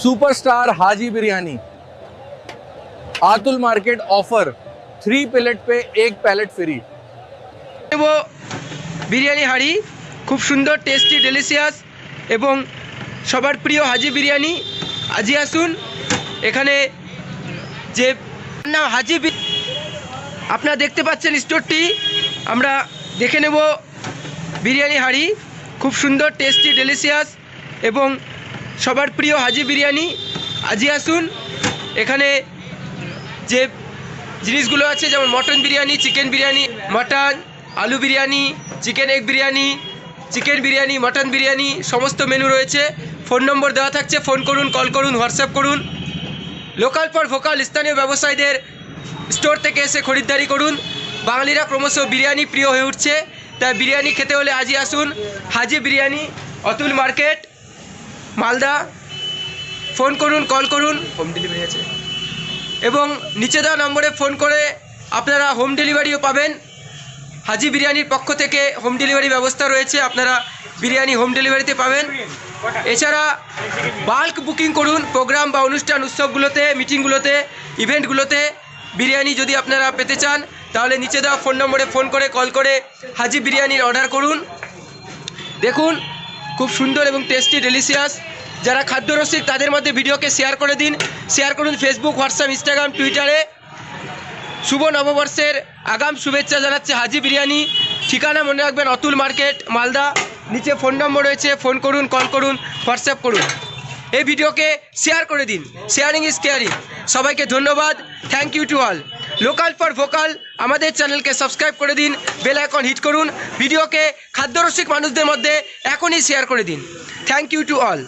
Superstar हाजी biryani Atul market offer 3 plate पे 1 palette free. वो বিরিয়ানি হাড়ি খুব সুন্দর টেস্টি ডেলিশিয়াস এবং সবার প্রিয় হাজি বিরিয়ানি। আজই আসুন এখানে যে নাম হাজি আপনারা দেখতে পাচ্ছেন স্টোরটি, আমরা দেখে নেব বিরিয়ানি হাড়ি খুব সুন্দর টেস্টি ডেলিশিয়াস এবং সবার প্রিয় হাজি বিরিয়ানি। আজই আসুন এখানে যে জিনিসগুলো আছে যেমন mutton biryani, chicken biryani, mutton আলু biryani, chicken egg biryani, chicken biryani, mutton biryani সমস্ত মেনু রয়েছে। ফোন নম্বর দেওয়া থাকছে, ফোন করুন, কল করুন, হোয়াটসঅ্যাপ করুন। লোকাল ফর ভোকাল স্থানীয় ব্যবসায়ীদের স্টোর থেকে এসে খরিদ্দারি করুন। বাঙালিরা ক্রমশ বিরিয়ানি প্রিয় হয়ে উঠছে, তাই বিরিয়ানি খেতে হলে আজই আসুন হাজি বিরিয়ানি, অতুল মার্কেট, মালদা। ফোন করুন, কল করুন, হোম ডেলিভারি আছে এবং নিচে দেওয়া নম্বরে ফোন করে আপনারা হোম ডেলিভারিও পাবেন। হাজি বিরিয়ানির পক্ষ থেকে হোম ডেলিভারি ব্যবস্থা রয়েছে, আপনারা বিরিয়ানি হোম ডেলিভারিতে পাবেন। এছাড়া বাল্ক বুকিং করুন প্রোগ্রাম বা অনুষ্ঠান উৎসবগুলোতে, মিটিংগুলোতে, ইভেন্টগুলোতে বিরিয়ানি যদি আপনারা পেতে চান তাহলে নিচে দেওয়া ফোন নম্বরে ফোন করে কল করে হাজি বিরিয়ানির অর্ডার করুন। দেখুন খুব সুন্দর এবং টেস্টি ডেলিশিয়াস। যারা খাদ্যরসিক তাদের মধ্যে ভিডিওকে শেয়ার করে দিন, শেয়ার করুন ফেসবুক, হোয়াটসঅ্যাপ, ইনস্টাগ্রাম, টুইটারে। শুভ নববর্ষের আগাম শুভেচ্ছা জানাচ্ছে হাজি বিরিয়ানি। ঠিকানা মনে রাখবেন অতুল মার্কেট, মালদা। নিচে ফোন নম্বর রয়েছে, ফোন করুন, কল করুন, হোয়াটসঅ্যাপ করুন। এই ভিডিওকে শেয়ার করে দিন, শেয়ারিং ইজ কেয়ারিং। সবাইকে ধন্যবাদ, thank you to all. Local for vocal আমাদের চ্যানেলকে সাবস্ক্রাইব করে দিন, বেল আইকন হিট করুন, ভিডিওকে খাদ্যরসিক মানুষদের মধ্যে এখনই শেয়ার করে দিন। Thank you to all.